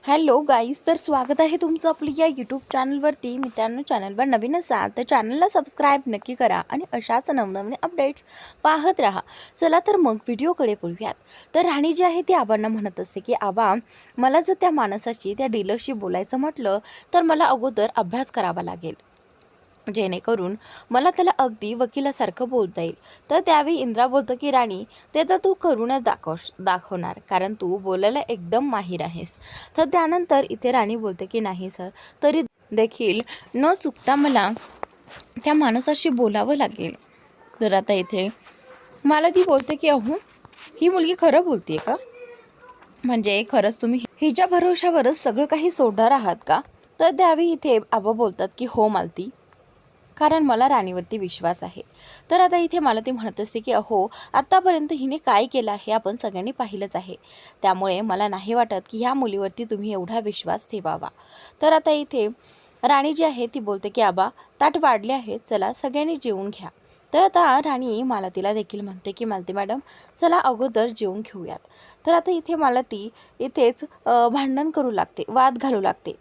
Hello guys, तर स्वागत आहे तुमचं आपलं या यूट्यूब चॅनलवरती. मित्रांनो, चॅनलवर नवीन असाल तर चॅनलला सबस्क्राईब नक्की करा आणि अशाच नवनवीन अपडेट्स पाहत राहा. चला तर मग व्हिडिओकडे बोलूयात. तर राणी जी आहे ती आबांना म्हणत असते की आबा, मला जर त्या माणसाशी, त्या डीलरशी बोलायचं म्हटलं तर मला अगोदर अभ्यास करावा लागेल, जेणेकरून मला त्याला अगदी वकिलासारखं बोलता येईल. तर त्यावेळी इंद्रा बोलतो की राणी, ते तर तू करूनच दाखवणार, कारण तू बोलायला एकदम माहीर आहेस. तर त्यानंतर इथे राणी बोलते की नाही सर, तरी देखील न चुकता मला त्या माणसाशी बोलावं लागेल. तर आता इथे मला ती बोलते की अहो, ही मुलगी खरं बोलते का? म्हणजे खरंच तुम्ही हिच्या भरोशावरच सगळं काही सोडणार आहात का? तर त्यावेळी इथे आबा बोलतात की हो मालती, कारण मला राणीवरती विश्वास आहे. तर आता इथे मला ती म्हणत असते की अहो, आत्तापर्यंत हिने काय केलं हे आपण सगळ्यांनी पाहिलंच आहे. त्यामुळे मला नाही वाटत की ह्या मुलीवरती तुम्ही एवढा विश्वास ठेवावा. तर आता इथे राणी जी आहे ती बोलते की आबा, ताट वाढले आहेत, चला सगळ्यांनी जेवून घ्या. तर आता राणी मालतीला देखील म्हणते की मालती मॅडम, चला अगोदर जेवून घेऊयात. तर आता इथे मालती इथेच भांडण करू लागते, वाद घालू लागते.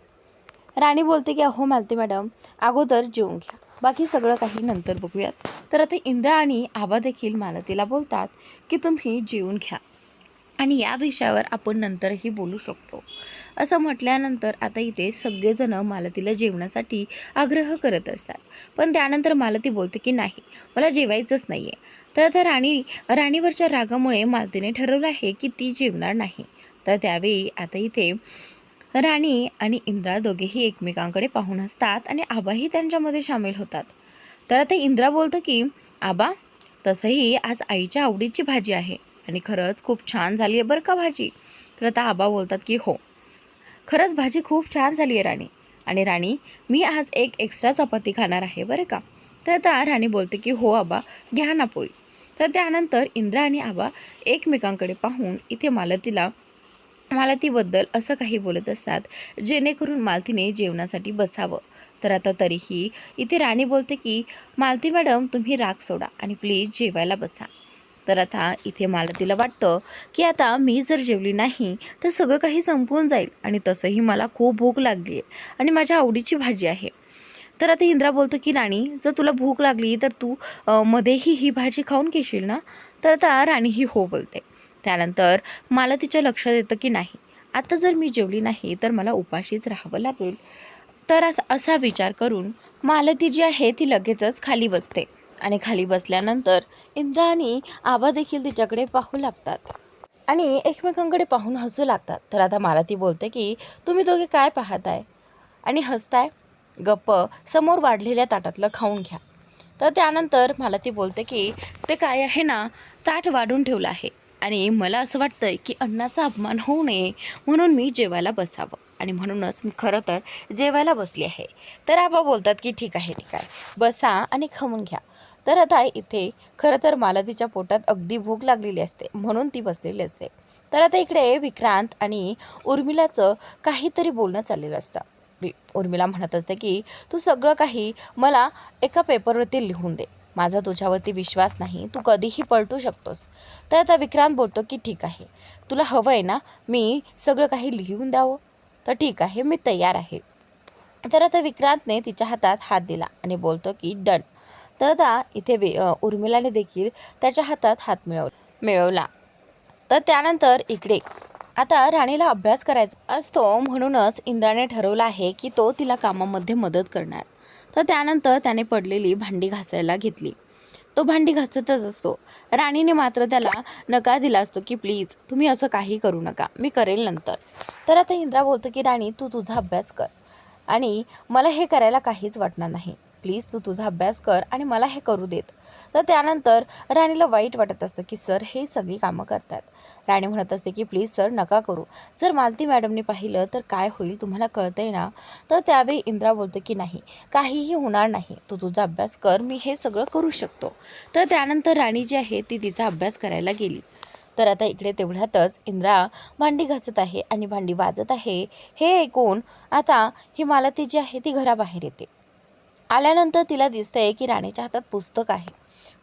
राणी बोलते की अहो मालती मॅडम, अगोदर जेवून घ्या, बाकी सगळं काही नंतर बघूयात. तर आता इंद्रा आणि आबा देखील मालतीला बोलतात की तुम्ही जेवून घ्या आणि या विषयावर आपण नंतरही बोलू शकतो. असं म्हटल्यानंतर आता इथे सगळेजण मालतीला जेवणासाठी आग्रह करत असतात. पण त्यानंतर मालती बोलते की नाही, मला जेवायचंच नाही आहे. तर आता राणीवरच्या रागामुळे मालतीने ठरवलं आहे की ती जेवणार नाही. तर त्यावेळी आता इथे राणी आणि इंद्रा दोघेही एकमेकांकडे पाहून असतात आणि आबाही त्यांच्यामध्ये सामील होतात. तर आता इंद्रा बोलतो की आबा, तसंही आज आईच्या आवडीची भाजी आहे आणि खरंच खूप छान झाली आहे बरं का भाजी. तर आता आबा बोलतात की हो, खरंच भाजी खूप छान झाली आहे राणी. आणि राणी, मी आज एक एक्स्ट्रा चपाती खाणार आहे बरं का. तर आता राणी बोलते की हो आबा, घ्या ना पोळी. तर त्यानंतर इंद्रा आणि आबा एकमेकांकडे पाहून इथे मालतीबद्दल असं काही बोलत असतात, जेणेकरून मालतीने जेवणासाठी बसावं. तर आता तरीही इथे राणी बोलते की मालती मॅडम, तुम्ही राग सोडा आणि प्लीज जेवायला बसा. तर आता इथे मालतीला वाटतं की आता मी जर जेवली नाही तर सगळं काही संपून जाईल आणि तसंही मला खूप भूक लागली आहे आणि माझ्या आवडीची भाजी आहे. तर आता इंद्रा बोलतो की राणी, जर तुला भूक लागली तर तू मध्येही ही भाजी खाऊन घेशील ना? तर आता राणी ही हो बोलते. त्यानंतर मला तिच्या लक्षात येतं की नाही, आता जर मी जेवली नाही तर मला उपाशीच राहावं लागेल. तर असा विचार करून मालती जी आहे ती लगेचच खाली बसते आणि खाली बसल्यानंतर इंद्रा आणि आबा देखील तिच्याकडे पाहू लागतात आणि एकमेकांकडे पाहून हसू लागतात. तर आता मालती बोलते की तुम्ही दोघे काय पाहताय आणि हसताय? गप्प समोर वाढलेल्या ताटातलं खाऊन घ्या. तर त्यानंतर मालती बोलते की ते काय आहे ना, ताट वाढून ठेवलं आहे आणि मला असं वाटतंय की अन्नाचा अपमान होऊ नये म्हणून मी जेवायला बसावं आणि म्हणूनच मी खरं तर जेवायला बसली आहे. तर आबा बोलतात की ठीक आहे ठीक आहे, बसा आणि खाऊन घ्या. तर आता इथे खरं तर मालतीच्या पोटात अगदी भूक लागलेली असते म्हणून ती बसलेली असते. तर आता इकडे विक्रांत आणि उर्मिलाचं काहीतरी बोलणं चाललेलं असतं. उर्मिला म्हणत असते की तू सगळं काही मला एका पेपरवरती लिहून दे, माझा तुझ्यावरती विश्वास नाही, तू कधीही पलटू शकतोस. तर आता विक्रांत बोलतो की ठीक आहे, तुला हवं आहे ना मी सगळं काही लिहून द्यावं, तर ठीक आहे, मी तयार आहे. तर आता विक्रांतने तिच्या हातात हात दिला आणि बोलतो की डन. तर आता इथे उर्मिलाने देखील त्याच्या हातात हात मिळवला. तर त्यानंतर इकडे आता राणीला अभ्यास करायचा असतो, म्हणूनच इंद्राने ठरवलं आहे की तो तिला कामामध्ये मदत करणार. तर त्यानंतर त्याने पडलेली भांडी घासायला घेतली. तो भांडी घासतच असतो. राणीने मात्र त्याला नकार दिला असतो की प्लीज तुम्ही असं काही करू नका, मी करेल नंतर. तर आता इंद्रा बोलतो की राणी, तू तुझा अभ्यास कर आणि मला हे करायला काहीच वाटणार नाही, प्लीज तू तुझा अभ्यास कर आणि मला हे करू देत. तर त्यानंतर राणीला वाईट वाटत असतं की सर हे सगळी कामं करतात. राणी म्हणत असते की प्लीज सर नका करू, जर मालती मॅडमने पाहिलं तर काय होईल तुम्हाला कळतंय ना. तर त्यावेळी इंद्रा बोलतो की नाही, काहीही होणार नाही, तू तुझा अभ्यास कर, मी हे सगळं करू शकतो. तर त्यानंतर राणी जी आहे ती तिचा अभ्यास करायला गेली. तर आता इकडे तेवढ्यातच इंद्रा भांडी घासत आहे आणि भांडी वाजत आहे. हे ऐकून आता ही मालती जी आहे ती घराबाहेर येते. आल्यानंतर तिला दिसतंय की राणीच्या हातात पुस्तक आहे,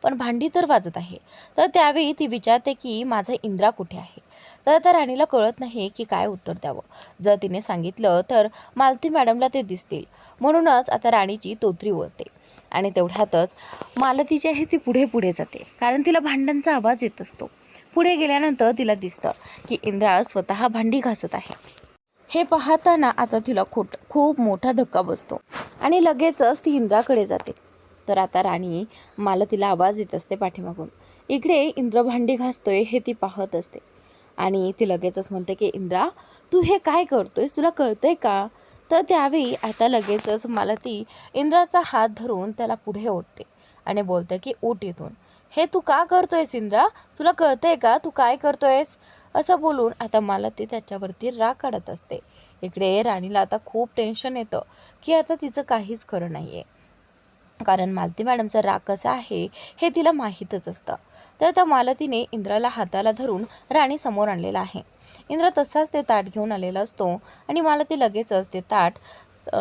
पण भांडी तर वाजत आहे. तर त्यावेळी ती विचारते की माझा इंद्रा कुठे आहे. तर आता राणीला कळत नाही की काय उत्तर द्यावं. जर तिने सांगितलं तर मालती मॅडमला ते दिसतील, म्हणूनच आता राणीची तोतरी वळते. आणि तेवढ्यातच मालती जी आहे ती पुढे पुढे जाते, कारण तिला भांड्यांचा आवाज येत असतो. पुढे गेल्यानंतर तिला दिसतं की इंद्रा स्वतः भांडी घासत आहे. हे पाहताना आता तिला खूप मोठा धक्का बसतो आणि लगेचच ती इंद्राकडे जाते. तर आता राणी मालतीला आवाज येत असते पाठीमागून. इकडे इंद्र भांडी घासतोय हे ती पाहत असते आणि ती लगेचच म्हणते की इंद्रा, तू हे काय करतोयस, तुला कळतंय का? तर त्यावेळी आता लगेचच मालती इंद्राचा हात धरून त्याला पुढे ओढते आणि बोलते की उठ इथून. हे तू का करतोयस इंद्रा, तुला कळतंय का तू काय करतोयस? असं बोलून आता मालती त्याच्यावरती राग काढत असते. इकडे राणीला आता खूप टेन्शन येतं की आता तिचं काहीच खरं नाही आहे, कारण मालती मॅडमचा राग कसा आहे हे तिला माहीतच असतं. तर त्या मालतीने इंद्राला हाताला धरून राणी समोर आणलेला आहे. इंद्र तसाच ते ताट घेऊन आलेला असतो आणि मालती लगेचच ते ताट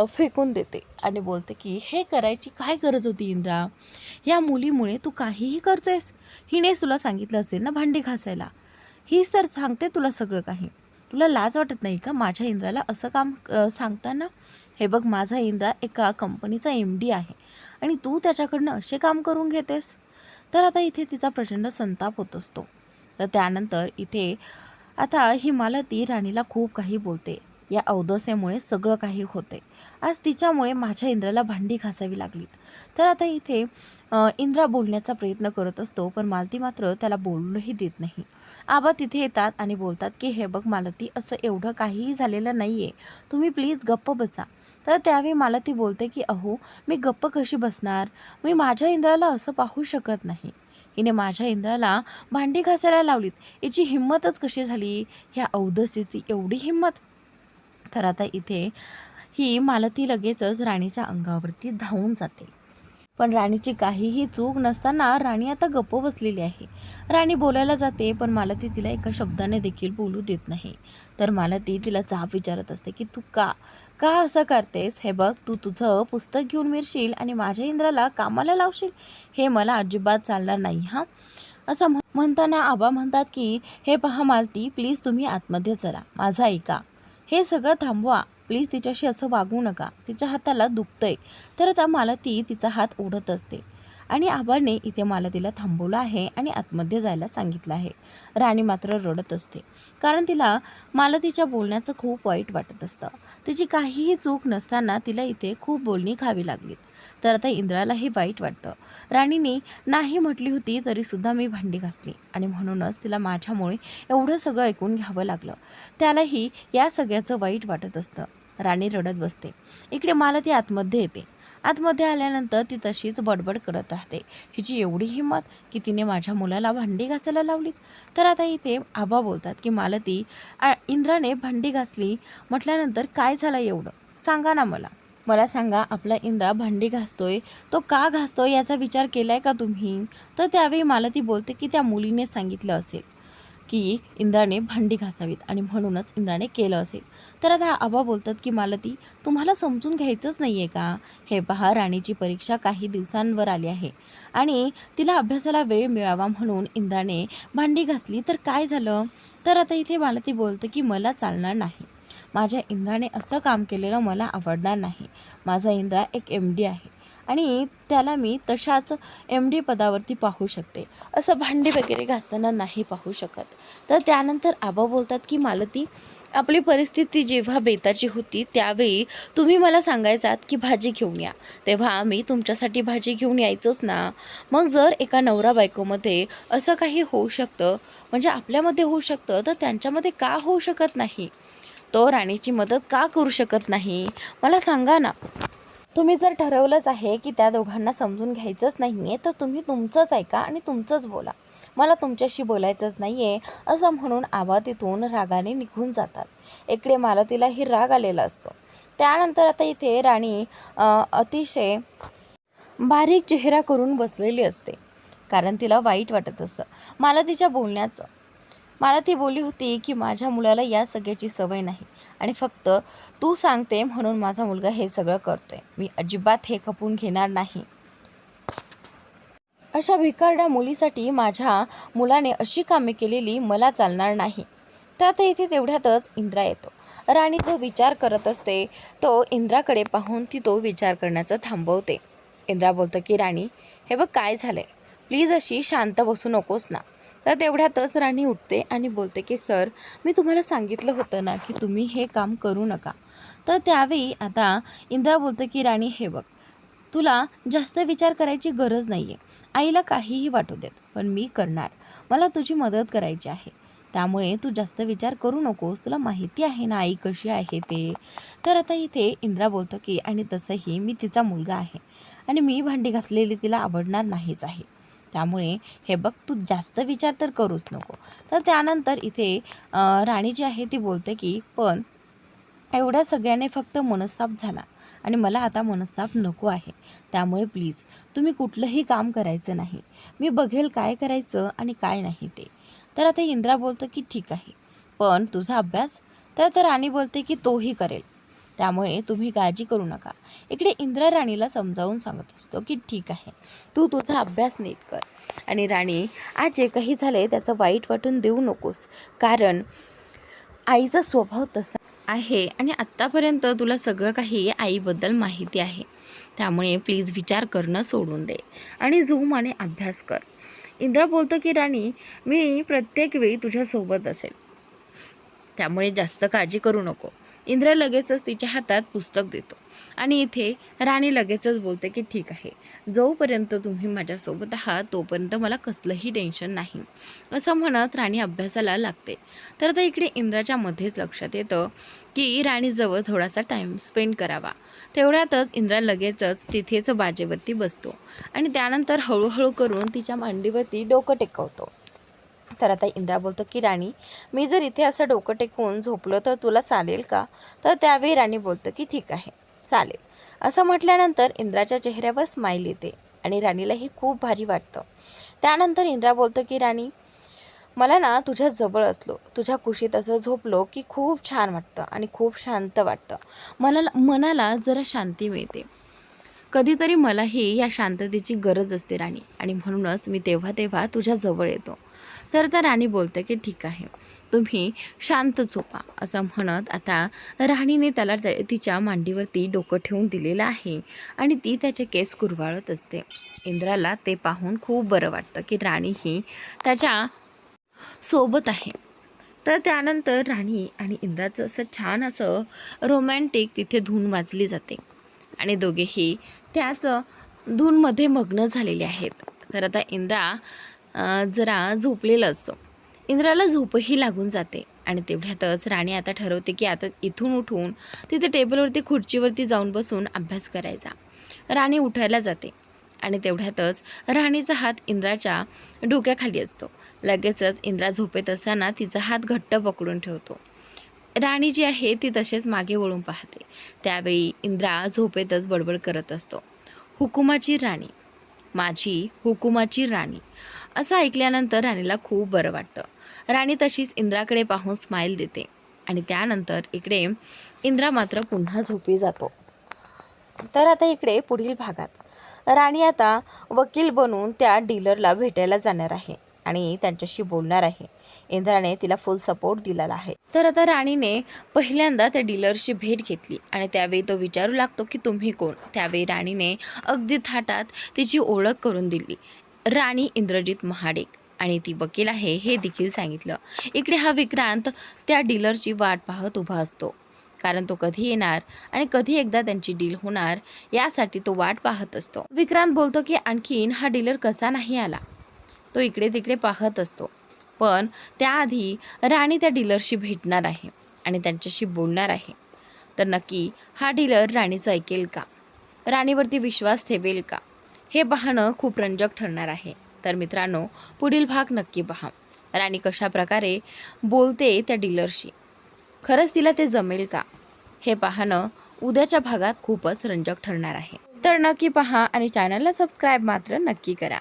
फेकून देते आणि बोलते की हे करायची काय गरज होती इंद्रा? या मुलीमुळे तू काहीही करतोयस. हिनेच तुला सांगितलं असेल ना भांडी घासायला. हीच तर सांगते तुला सगळं काही. तुला लाज वाटत नाही का माझ्या इंद्राला असं काम सांगताना? हे बघ, माझा इंद्रा एका कंपनीचा MD आहे आणि तू त्याच्याकडनं असे काम करून घेतेस. तर आता इथे तिचा प्रचंड संताप होत असतो. तर त्यानंतर इथे आता ही मालती राणीला खूप काही बोलते. या अवदसेमुळे सगळं काही होते. आज तिच्यामुळे माझ्या इंद्राला भांडी घासावी लागलीत. तर आता इथे इंद्रा बोलण्याचा प्रयत्न करत असतो, पण मालती मात्र त्याला बोलूनही देत नाही. आबा तिथे येतात आणि बोलतात की हे बघ मालती, असं एवढं काहीही झालेलं नाही आहे, तुम्ही प्लीज गप्प बसा. तर त्यावेळी मालती बोलते की अहो, मी गप्प कशी बसणार? मी माझ्या इंद्राला असं पाहू शकत नाही. हिने माझ्या इंद्राला भांडी घासायला लावलीत, याची हिंमतच कशी झाली? ह्या अवदसीची एवढी हिंमत? तर आता इथे ही मालती लगेचच राणीच्या अंगावरती धावून जाते. पण राणीची काहीही चूक नसताना राणी आता गप्प बसलेली आहे. राणी बोलायला जाते, पण मालती तिला एका शब्दाने देखील बोलू देत नाही. तर मालती तिला जाब विचारत असते की तू का का असं करतेस? हे बघ, तू तुझं पुस्तक घेऊन मिरशील आणि माझ्या इंद्राला कामाला लावशील, हे मला अजिबात चालणार नाही हां. असं म्हणताना आबा म्हणतात की हे पहा मालती, प्लीज तुम्ही आतमध्ये चला, माझं ऐका, हे सगळं थांबवा, प्लीज तिच्याशी असं वागू नका, तिच्या हाताला दुखतंय. तर आता मालती तिचा हात ओढत असते आणि आबाने इथे मालतीला थांबवलं आहे आणि आतमध्ये जायला सांगितलं आहे. राणी मात्र रडत असते, कारण तिला मालतीच्या बोलण्याचं खूप वाईट वाटत असतं. तिची काहीही चूक नसताना तिला इथे खूप बोलणी खावी लागलीत. तर आता इंद्रालाही वाईट वाटतं. राणीने नाही म्हटली होती तरीसुद्धा मी भांडी घासली आणि म्हणूनच तिला माझ्यामुळे एवढं सगळं ऐकून घ्यावं लागलं. त्यालाही या सगळ्याचं वाईट वाटत असतं. राणी रडत बसते. इकडे मालती आतमध्ये येते. आतमध्ये आल्यानंतर ती तशीच बडबड करत राहते. हिची एवढी हिंमत की तिने माझ्या मुलाला भांडी घासायला लावलीत. तर आता इथे आबा बोलतात की मालती, इंद्राने भांडी घासली म्हटल्यानंतर काय झालं एवढं? सांगा ना मला. मला सांगा, आपला इंद्रा भांडी घासतोय, तो का घासतोय याचा विचार केलाय का तुम्ही? तर त्यावेळी मालती बोलते की त्या मुलीने सांगितलं असेल की इंद्राने भांडी घासावीत आणि म्हणूनच इंद्राने केलं असेल. तर आता आबा बोलतात की मालती, तुम्हाला समजून घ्यायचंच नाही आहे का? हे पहा, राणीची परीक्षा काही दिवसांवर आली आहे आणि तिला अभ्यासाला वेळ मिळावा म्हणून इंद्राने भांडी घासली, तर काय झालं? तर आता इथे मालती बोलते की मला चालणार नाही. माझ्या इंद्राने असं काम केलेलं मला आवडणार नाही. माझा इंद्रा एक MD आहे आणि त्याला मी तशाच MD पदावरती पाहू शकते, असं भांडी वगैरे घासताना नाही पाहू शकत. तर त्यानंतर आबा बोलतात की मालती, आपली परिस्थिती जेव्हा बेताची होती त्यावेळी तुम्ही मला सांगायचात की भाजी घेऊन या, तेव्हा मी तुमच्यासाठी भाजी घेऊन यायचोच ना. मग जर एका नवरा बायकोमध्ये असं काही होऊ शकतं, म्हणजे आपल्यामध्ये होऊ शकतं, तर त्यांच्यामध्ये का होऊ शकत नाही? तो राणीची मदत का करू शकत नाही? मला सांगा ना. तुम्ही जर ठरवलंच आहे की त्या दोघांना समजून घ्यायचंच नाही आहे, तर तुम्ही तुमचंच ऐका आणि तुमचंच बोला, मला तुमच्याशी बोलायचंच नाही आहे, असं म्हणून आबा तिथून रागाने निघून जातात. इकडे मालतीलाही राग आलेला असतो. त्यानंतर आता इथे राणी अतिशय बारीक चेहरा करून बसलेली असते, कारण तिला वाईट वाटत असतं मालतीच्या बोलण्याचं. मालती बोलली होती की माझ्या मुलाला या सगळ्याची सवय नाही आणि फक्त तू सांगते म्हणून माझा मुलगा हे सगळं करतोय. मी अजिबात हे खपून घेणार नाही. अशा भिकारड्या मुलीसाठी माझ्या मुलाने अशी कामे केलेली मला चालणार नाही. तर आता इथे तेवढ्यातच इंद्रा येतो. राणी जो विचार करत असते तो इंद्राकडे पाहून ती तो विचार करण्याचं थांबवते. इंद्रा बोलतो की राणी, हे बघ काय झालंय, प्लीज अशी शांत बसू नकोस ना. तर तेवढ्यातच राणी उठते आणि बोलते की सर, मी तुम्हाला सांगितलं होतं ना की तुम्ही हे काम करू नका. तर त्यावेळी आता इंद्रा बोलते की राणी, हे बघ, तुला जास्त विचार करायची गरज नाही आहे. आईला काहीही वाटू देत, पण मी करणार. मला तुझी मदत करायची आहे. त्यामुळे तू जास्त विचार करू नकोस. तुला माहिती आहे ना आई कशी आहे ते. तर आता इथे इंद्रा बोलतो की आणि तसंही मी तिचा मुलगा आहे आणि मी भांडी घासलेली तिला आवडणार नाहीच आहे. त्यामुळे हे बघ, तू जास्त विचार तर करूच नको. तर त्यानंतर इथे राणी जी आहे ती बोलते की पण एवढ्या सगळ्याने फक्त मनस्ताप झाला आणि मला आता मनस्ताप नको आहे. त्यामुळे प्लीज तुम्ही कुठलंही काम करायचं नाही. मी बघेल काय करायचं आणि काय नाही ते. तर आता इंद्रा बोलतो की ठीक आहे, पण तुझा अभ्यास? तर राणी बोलते की तोही करेल. त्यामुळे तुम्ही काळजी करू नका. इकडे इंद्रा राणीला समजावून सांगत असतो की ठीक आहे, तू तुझा अभ्यास नीट कर. आणि राणी, आज जे काही झाले त्याचं वाईट वाटून देऊ नकोस, कारण आईचा स्वभाव तसा आहे आणि आत्तापर्यंत तुला सगळं काही आईबद्दल माहिती आहे. त्यामुळे प्लीज विचार करणं सोडून दे आणि जोमाने अभ्यास कर. इंद्रा बोलतो की राणी, मी प्रत्येक वेळी तुझ्यासोबत असेल, त्यामुळे जास्त काळजी करू नको. इंद्र लगेचच तिच्या हातात पुस्तक देतो आणि इथे राणी लगेचच बोलते की ठीक आहे, जोपर्यंत तुम्ही माझ्यासोबत आहात तोपर्यंत मला कसलंही टेन्शन नाही, असं म्हणत राणी अभ्यासाला लागते. तर आता इकडे इंद्राच्या मध्येच लक्षात येतं की राणीजवळ थोडासा टाईम स्पेंड करावा. तेवढ्यातच इंद्रा लगेचच तिथेच बाजेवरती बसतो आणि त्यानंतर हळूहळू करून तिच्या मांडीवरती डोकं टेकवतो. तर आता इंद्रा बोलतो की राणी, मी जर इथे असं डोकं टेकवून झोपलो तर तुला चालेल का? तर त्यावेळी राणी बोलतं की ठीक आहे, चालेल. असं म्हटल्यानंतर इंद्राच्या चेहऱ्यावर स्माईल येते आणि राणीलाही खूप भारी वाटतं. त्यानंतर इंद्रा बोलतो की राणी, मला ना तुझ्या जवळ असलो, तुझ्या कुशीत असं झोपलो की खूप छान वाटतं आणि खूप शांत वाटतं. मनाला जरा शांती मिळते. कधीतरी मलाही या शांततेची गरज असते राणी, आणि म्हणूनच मी तेव्हा तेव्हा तुझ्या जवळ येतो. तर आता राणी बोलते की ठीक आहे, तुम्ही शांत झोपा. असं म्हणत आता राणीने त्याला तिच्या मांडीवरती डोकं ठेवून दिलेलं आहे आणि ती त्याचे केस कुरवाळत असते. इंद्राला ते पाहून खूप बरं वाटतं की राणी ही त्याच्या सोबत आहे. तर त्यानंतर राणी आणि इंद्राचं असं छान असं रोमॅन्टिक तिथे धून वाजली जाते आणि दोघेही त्याच धूनमध्ये मग्न झालेले आहेत. तर आता इंद्रा जरा झोपलेलं असतं. इंद्राला झोपही लागून जाते आणि तेवढ्यातच राणी आता ठरवते की आता इथून उठून तिथे टेबलवरती खुर्चीवरती जाऊन बसून अभ्यास करायचा. राणी उठायला जाते आणि तेवढ्यातच राणीचा हात इंद्राच्या डोक्याखाली असतो. लगेचच इंद्रा झोपेत असताना तिचा हात घट्ट पकडून ठेवतो. राणी जी आहे ती तसेच मागे वळून पाहते. त्यावेळी इंद्रा झोपेतच बडबड करत असतो, हुकुमाची राणी, माझी हुकुमाची राणी. असं ऐकल्यानंतर राणीला खूप बरं वाटतं. राणी तशीच इंद्राकडे पाहून स्माईल देते आणि त्यानंतर इकडे इंद्रा मात्र पुन्हा झोपी जातो. तर आता इकडे पुढील भागात राणी आता वकील बनून त्या डीलरला भेटायला जाणार आहे आणि त्यांच्याशी बोलणार आहे. इंद्राने तिला फुल सपोर्ट दिलेला आहे. तर आता राणीने पहिल्यांदा त्या डीलरशी भेट घेतली आणि त्यावेळी तो विचारू लागतो की तुम्ही कोण. त्यावेळी राणीने अगदी थाटात तिची ओळख करून दिली, राणी इंद्रजित महाडिक, आणि ती वकील आहे हे देखील सांगितलं. इकडे हा विक्रांत त्या डीलरची वाट पाहत उभा असतो, कारण तो कधी येणार आणि कधी एकदा त्यांची डील होणार यासाठी तो वाट पाहत असतो. विक्रांत बोलतो की आणखीन हा डीलर कसा नाही आला. तो इकडे तिकडे पाहत असतो, पण त्याआधी राणी त्या डीलरशी भेटणार आहे आणि त्यांच्याशी बोलणार आहे. तर नक्की हा डीलर राणीचं ऐकेल का, राणीवरती विश्वास ठेवेल का, हे पाहणं खूप रंजक ठरणार आहे. तर मित्रांनो, पुढील भाग नक्की पहा. राणी कशा प्रकारे बोलते त्या डीलरशी, खरंच तिला ते जमेल का, हे पाहणं उद्याच्या भागात खूपच रंजक ठरणार आहे. तर नक्की पहा आणि चॅनलला सबस्क्राईब मात्र नक्की करा.